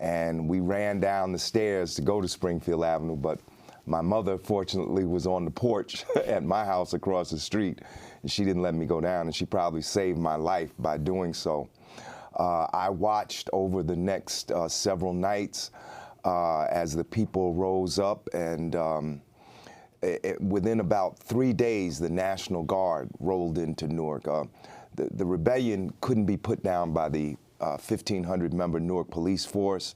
And we ran down the stairs to go to Springfield Avenue, but my mother, fortunately, was on the porch at my house across the street, and she didn't let me go down, and she probably saved my life by doing so. I watched over the next several nights as the people rose up, and within about 3 days, the National Guard rolled into Newark. The rebellion couldn't be put down by the 1,500-member Newark police force.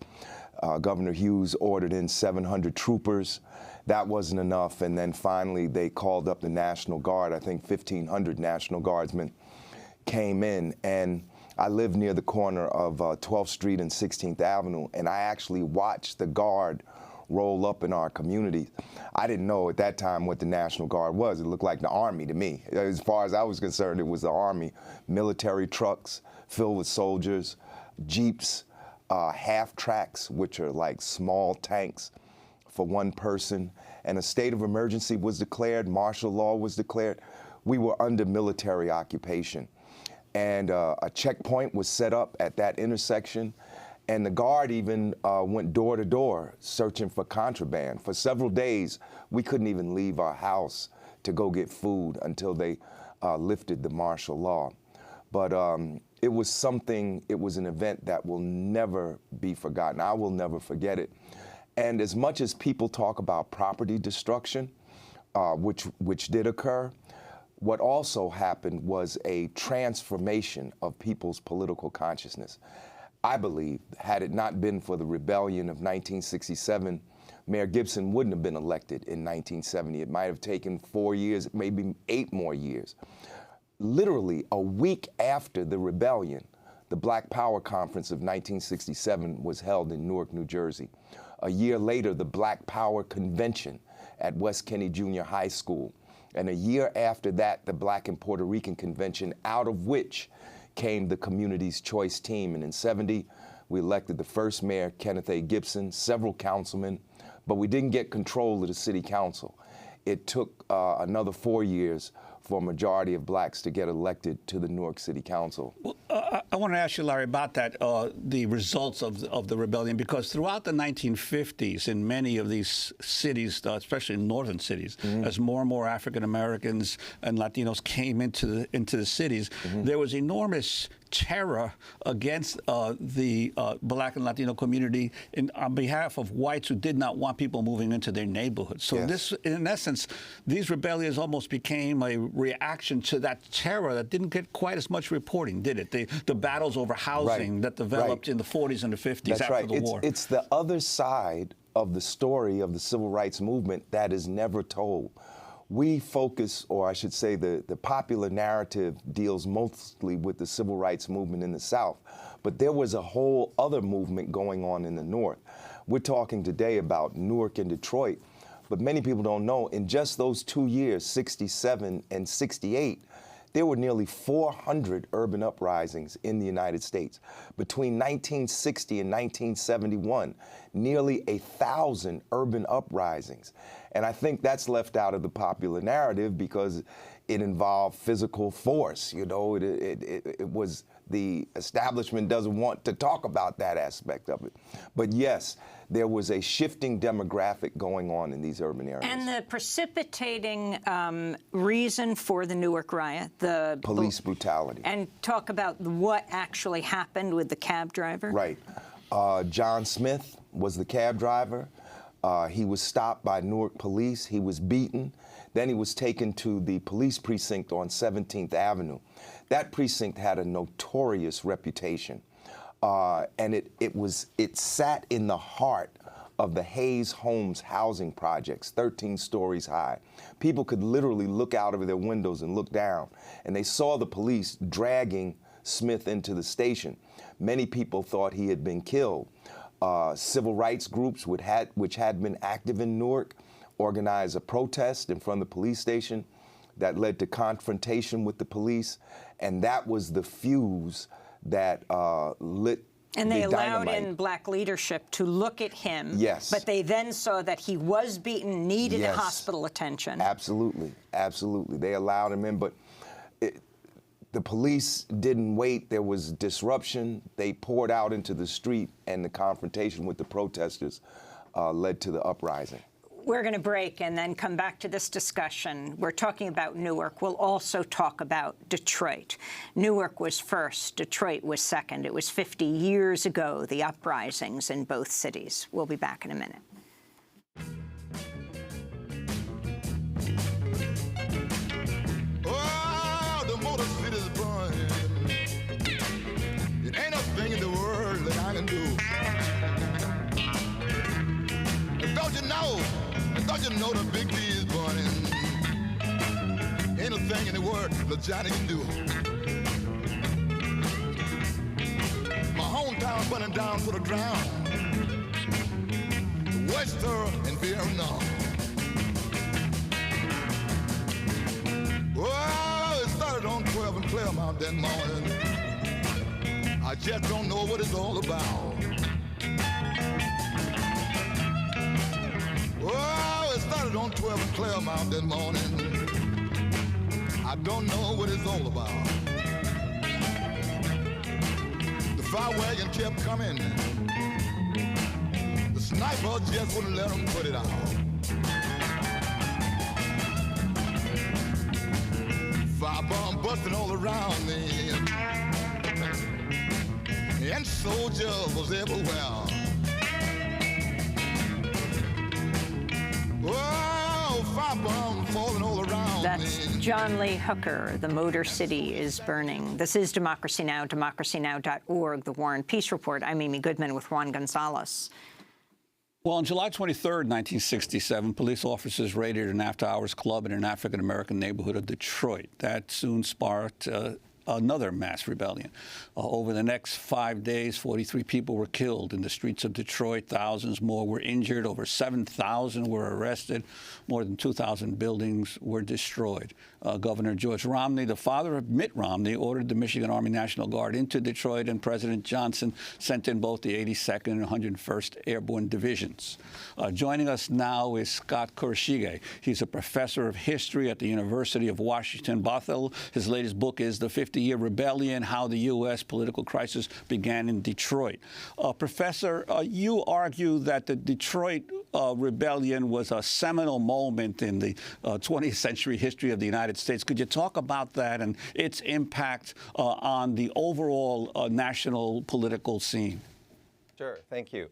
Governor Hughes ordered in 700 troopers. That wasn't enough, and then finally they called up the National Guard. I think 1,500 National Guardsmen came in, and I lived near the corner of 12th Street and 16th Avenue, and I actually watched the Guard roll up in our community. I didn't know at that time what the National Guard was. It looked like the Army to me. As far as I was concerned, it was the Army. Military trucks filled with soldiers, Jeeps, half-tracks, which are like small tanks for one person, and a state of emergency was declared, martial law was declared. We were under military occupation. And a checkpoint was set up at that intersection. And the Guard even went door to door searching for contraband. For several days, we couldn't even leave our house to go get food until they lifted the martial law. But it was something, it was an event that will never be forgotten. I will never forget it. And as much as people talk about property destruction, which did occur, what also happened was a transformation of people's political consciousness. I believe, had it not been for the rebellion of 1967, Mayor Gibson wouldn't have been elected in 1970. It might have taken 4 years, maybe 8 more years. Literally a week after the rebellion, the Black Power Conference of 1967 was held in Newark, New Jersey. A year later, the Black Power Convention at West Kenny Junior High School. And a year after that, the Black and Puerto Rican Convention, out of which came the Community's Choice Team. And in '70, we elected the first mayor, Kenneth A. Gibson, several councilmen, but we didn't get control of the city council. It took another 4 years for a majority of blacks to get elected to the Newark City Council. Well, I want to ask you, Larry, about that, the results of the rebellion, because throughout the 1950s, in many of these cities, especially in northern cities, as more and more African Americans and Latinos came into the cities, there was enormous terror against the black and Latino community on behalf of whites who did not want people moving into their neighborhoods. So this, in essence, these rebellions almost became a reaction to that terror that didn't get quite as much reporting, did it? The battles over housing that developed in the 40s and the 50s after the war. It's the other side of the story of the civil rights movement that is never told. We focus, or I should say the popular narrative deals mostly with the civil rights movement in the South, but there was a whole other movement going on in the North. We're talking today about Newark and Detroit, but many people don't know, in just those 2 years, 67 and 68, there were nearly 400 urban uprisings in the United States. Between 1960 and 1971, nearly 1,000 urban uprisings. And I think that's left out of the popular narrative because it involved physical force. You know, it was, the establishment doesn't want to talk about that aspect of it. But yes, there was a shifting demographic going on in these urban areas. And the precipitating reason for the Newark riot, the police brutality. And talk about what actually happened with the cab driver. Right. John Smith was the cab driver. He was stopped by Newark police. He was beaten. Then he was taken to the police precinct on 17th Avenue. That precinct had a notorious reputation. And it sat in the heart of the Hayes Homes housing projects, 13 stories high. People could literally look out of their windows and look down, and they saw the police dragging Smith into the station. Many people thought he had been killed. Civil rights groups which had been active in Newark organized a protest in front of the police station that led to confrontation with the police, and that was the fuse that lit and they the allowed dynamite. in black leadership to look at him. Yes. But they then saw that he was beaten, needed hospital attention. Absolutely, absolutely. They allowed him in, but the police didn't wait. There was disruption. They poured out into the street, and the confrontation with the protesters led to the uprising. We're going to break and then come back to this discussion. We're talking about Newark. We'll also talk about Detroit. Newark was first. Detroit was second. It was 50 years ago, the uprisings in both cities. We'll be back in a minute. Oh, the Motor City's burning. It ain't a thing in the world that I can do. Don't you know? Don't you know the Big B is burning? Ain't a thing in the world that Johnny can do. My hometown burning down to the ground. Wester and Vietnam. Oh, it started on 12 and Claremont that morning. I just don't know what it's all about. Oh, it started on 12 and Claremont that morning. I don't know what it's all about. The fire wagon kept coming. The sniper just wouldn't let them put it out. Firebomb busting all around me. And soldiers was everywhere. Oh, firebomb falling all around That's me. John Lee Hooker. The Motor City is burning. This is Democracy Now!, democracynow.org, The War and Peace Report. I'm Amy Goodman with Juan Gonzalez. Well, on July 23rd, 1967, police officers raided an after-hours club in an African-American neighborhood of Detroit. That soon sparked another mass rebellion. Over the next 5 days, 43 people were killed in the streets of Detroit. Thousands more were injured. Over 7,000 were arrested. More than 2,000 buildings were destroyed. Governor George Romney, the father of Mitt Romney, ordered the Michigan Army National Guard into Detroit, and President Johnson sent in both the 82nd and 101st Airborne Divisions. Joining us now is Scott Kurashige. He's a professor of history at the University of Washington, Bothell. His latest book is The 50-Year Rebellion, How the U.S. Political Crisis Began in Detroit. Professor, you argue that the Detroit rebellion was a seminal moment in the 20th century history of the United States. Could you talk about that and its impact on the overall national political scene? Sure, thank you.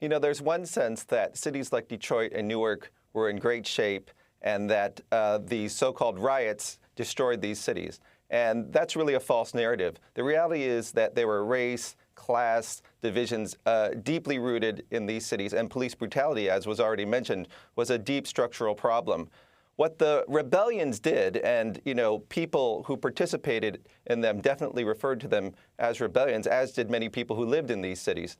You know, there's one sense that cities like Detroit and Newark were in great shape and that the so-called riots destroyed these cities. And that's really a false narrative. The reality is that there were race, class divisions deeply rooted in these cities, and police brutality, as was already mentioned, was a deep structural problem. What the rebellions did, and people who participated in them definitely referred to them as rebellions, as did many people who lived in these cities.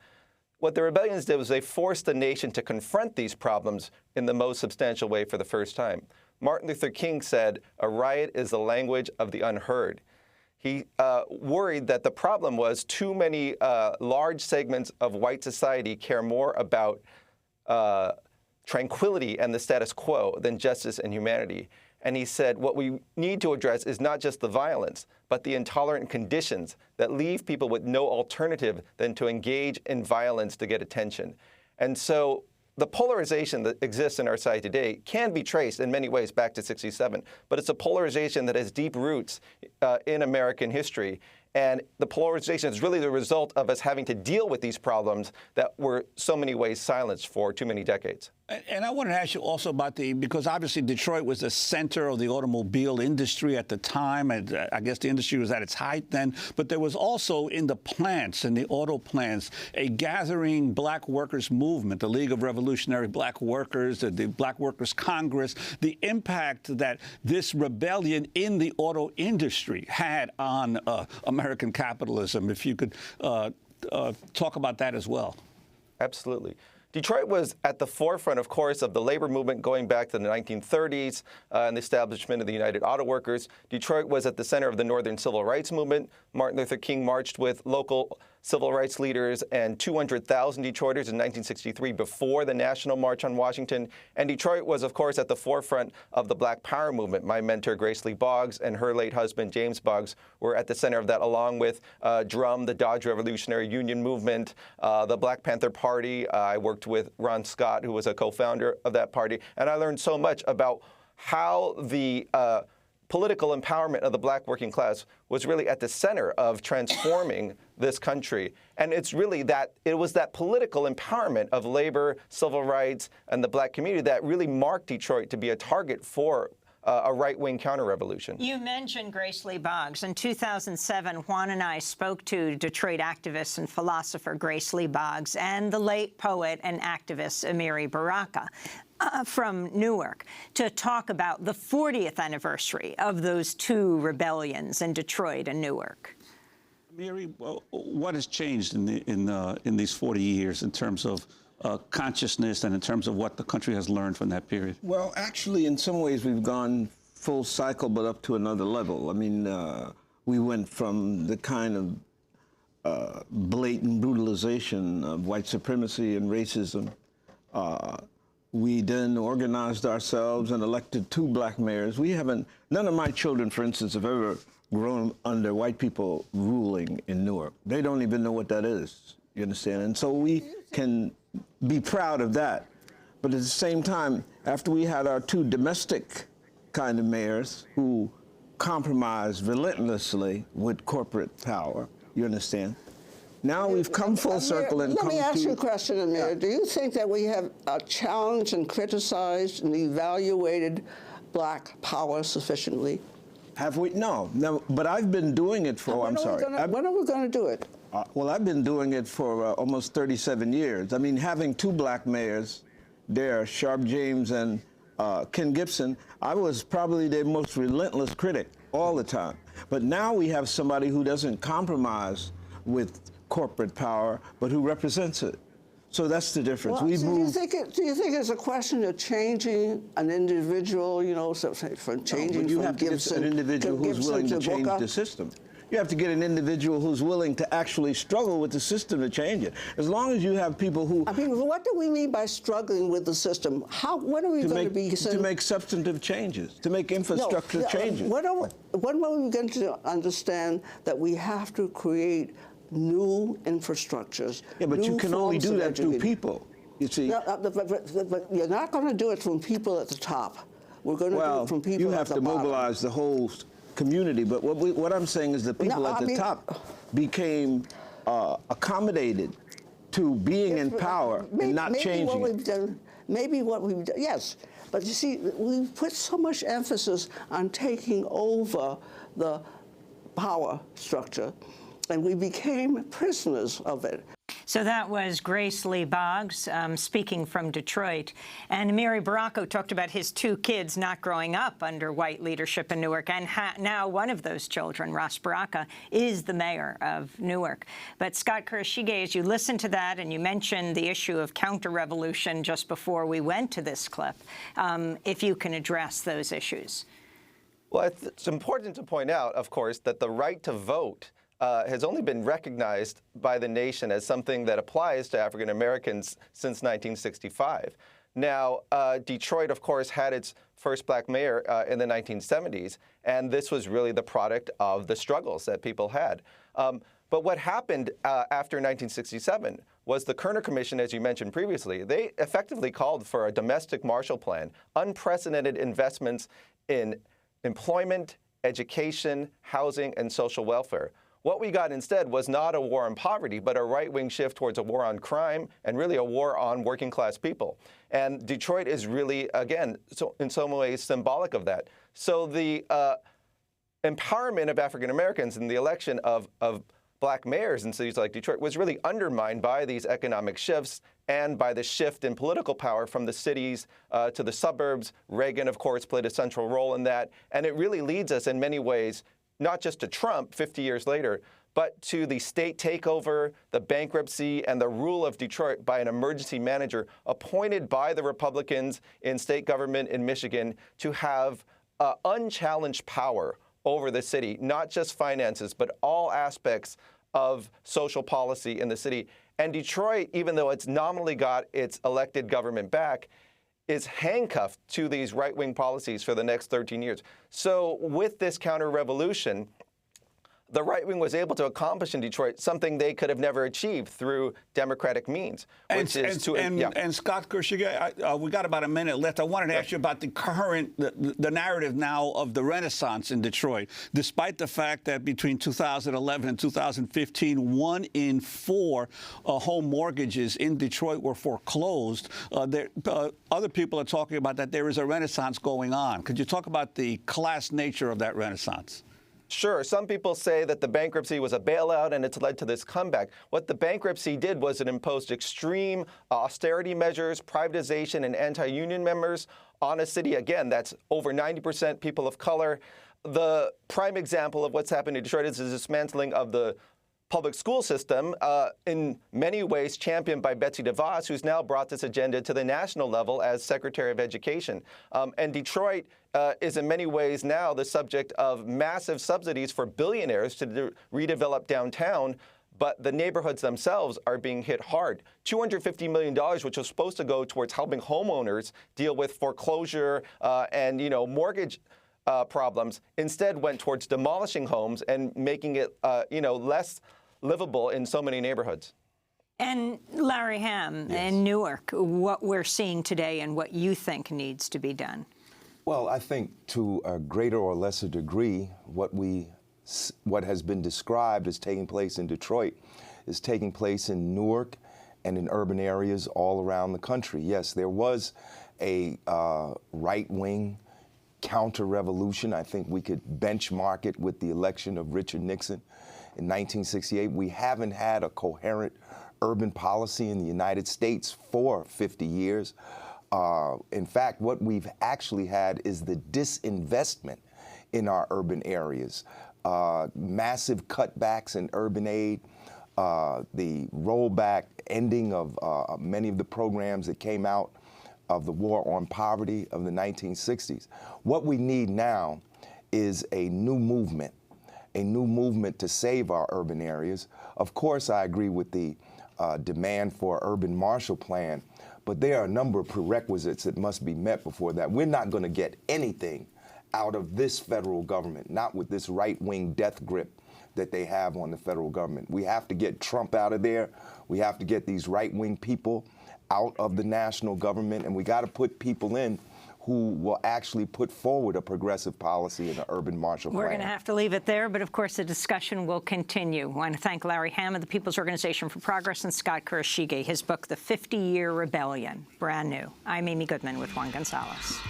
What the rebellions did was they forced the nation to confront these problems in the most substantial way for the first time. Martin Luther King said, "A riot is the language of the unheard." He worried that the problem was too many large segments of white society care more about tranquility and the status quo than justice and humanity. And he said, what we need to address is not just the violence, but the intolerant conditions that leave people with no alternative than to engage in violence to get attention. And so the polarization that exists in our society today can be traced in many ways back to '67, but it's a polarization that has deep roots in American history. And the polarization is really the result of us having to deal with these problems that were so many ways silenced for too many decades. And I wanted to ask you also about because obviously Detroit was the center of the automobile industry at the time, and I guess the industry was at its height then, but there was also in the plants, in the auto plants, a gathering black workers movement, the League of Revolutionary Black Workers, the Black Workers Congress, the impact that this rebellion in the auto industry had on American capitalism. If you could talk about that as well. Absolutely. Detroit was at the forefront, of course, of the labor movement going back to the 1930s and the establishment of the United Auto Workers. Detroit was at the center of the Northern Civil Rights Movement. Martin Luther King marched with local civil rights leaders and 200,000 Detroiters in 1963 before the National March on Washington. And Detroit was, of course, at the forefront of the Black Power movement. My mentor, Grace Lee Boggs, and her late husband, James Boggs, were at the center of that, along with DRUM, the Dodge Revolutionary Union movement, the Black Panther Party. I worked with Ron Scott, who was a co-founder of that party. And I learned so much about how the political empowerment of the black working class was really at the center of transforming this country. And it's really it was that political empowerment of labor, civil rights, and the black community that really marked Detroit to be a target for a right-wing counter-revolution. You mentioned Grace Lee Boggs. In 2007, Juan and I spoke to Detroit activist and philosopher Grace Lee Boggs and the late poet and activist Amiri Baraka from Newark to talk about the 40th anniversary of those two rebellions in Detroit and Newark. Amiri, what has changed in these 40 years in terms of consciousness and in terms of what the country has learned from that period? Well, actually, in some ways, we've gone full cycle, but up to another level. I mean, we went from the kind of blatant brutalization of white supremacy and racism. We then organized ourselves and elected 2 black mayors. None of my children, for instance, have ever grown under white people ruling in Newark. They don't even know what that is, you understand? And so we can be proud of that. But at the same time, after we had our 2 domestic kind of mayors who compromised relentlessly with corporate power, you understand? Now we've come full circle and Let me ask you a question, Amir. Yeah. Do you think that we have challenged and criticized and evaluated black power sufficiently? Have we? No, but I've been doing it for, when are we going to do it? Well, I've been doing it for almost 37 years. I mean, having 2 black mayors there, Sharp James and Ken Gibson, I was probably their most relentless critic all the time. But now we have somebody who doesn't compromise with corporate power, but who represents it. So that's the difference. Well, We've moved. Do you think it's a question of changing an individual, you know, from changing but you from have to get Gibson an individual who's Gibson willing to change Booker? the system. You have to get an individual who's willing to actually struggle with the system to change it. As long as you have people who... I mean, what do we mean by struggling with the system? When are we going to be... To make substantive changes, to make infrastructure changes. When are we going to understand that we have to create new infrastructures? Yeah, but you can only do that through people, you see. No, but you're not going to do it from people at the top. We're going to do it from people at the bottom. You have to mobilize the whole community, but what I'm saying is the people at the top became accommodated to being in power and not changing it. Maybe what we've done, yes. But you see, we've put so much emphasis on taking over the power structure, and we became prisoners of it. So that was Grace Lee Boggs speaking from Detroit. And Amiri Baracco talked about his two kids not growing up under white leadership in Newark. And now one of those children, Ras Baraka, is the mayor of Newark. But Scott Kurashige, as you listen to that, and you mentioned the issue of counter-revolution just before we went to this clip, if you can address those issues. Well, it's important to point out, of course, that the right to vote has only been recognized by the nation as something that applies to African Americans since 1965. Now, Detroit, of course, had its first black mayor in the 1970s, and this was really the product of the struggles that people had. But what happened after 1967 was the Kerner Commission, as you mentioned previously, they effectively called for a domestic Marshall Plan, unprecedented investments in employment, education, housing, and social welfare. What we got instead was not a war on poverty, but a right-wing shift towards a war on crime and really a war on working-class people. And Detroit is really, again, in some ways symbolic of that. So the empowerment of African Americans in the election of black mayors in cities like Detroit was really undermined by these economic shifts and by the shift in political power from the cities to the suburbs. Reagan, of course, played a central role in that. And it really leads us in many ways not just to Trump 50 years later, but to the state takeover, the bankruptcy, and the rule of Detroit by an emergency manager appointed by the Republicans in state government in Michigan to have unchallenged power over the city, not just finances, but all aspects of social policy in the city. And Detroit, even though it's nominally got its elected government back, is handcuffed to these right-wing policies for the next 13 years. So with this counter-revolution, the right wing was able to accomplish in Detroit something they could have never achieved through democratic means, which is to... And Scott Kurashige, we got about a minute left. I wanted to ask you about the current, the narrative now of the Renaissance in Detroit. Despite the fact that between 2011 and 2015, 1 in 4 home mortgages in Detroit were foreclosed, other people are talking about that there is a renaissance going on. Could you talk about the class nature of that renaissance? Sure. Some people say that the bankruptcy was a bailout and it's led to this comeback. What the bankruptcy did was it imposed extreme austerity measures, privatization, and anti-union members on a city, again, that's over 90% people of color. The prime example of what's happened in Detroit is the dismantling of the public school system, in many ways championed by Betsy DeVos, who's now brought this agenda to the national level as Secretary of Education. And Detroit is in many ways now the subject of massive subsidies for billionaires to redevelop downtown, but the neighborhoods themselves are being hit hard. $250 million, which was supposed to go towards helping homeowners deal with foreclosure and mortgage problems, instead went towards demolishing homes and making it less livable in so many neighborhoods. And Larry Hamm, in Newark, what we're seeing today and what you think needs to be done? Well, I think to a greater or lesser degree, what has been described as taking place in Detroit is taking place in Newark and in urban areas all around the country. Yes, there was a right-wing counter-revolution. I think we could benchmark it with the election of Richard Nixon in 1968. We haven't had a coherent urban policy in the United States for 50 years. In fact, what we've actually had is the disinvestment in our urban areas. Massive cutbacks in urban aid, the rollback, ending of many of the programs that came out of the war on poverty of the 1960s. What we need now is a new movement to save our urban areas. Of course, I agree with the demand for urban Marshall Plan, but there are a number of prerequisites that must be met before that. We're not going to get anything out of this federal government, not with this right-wing death grip that they have on the federal government. We have to get Trump out of there. We have to get these right-wing people out of the national government, and we got to put people in who will actually put forward a progressive policy in the urban Marshall Plan. We're going to have to leave it there, but of course the discussion will continue. I want to thank Larry Hammond, the People's Organization for Progress, and Scott Kurashige, his book, The 50-Year Rebellion, brand new. I'm Amy Goodman with Juan Gonzalez.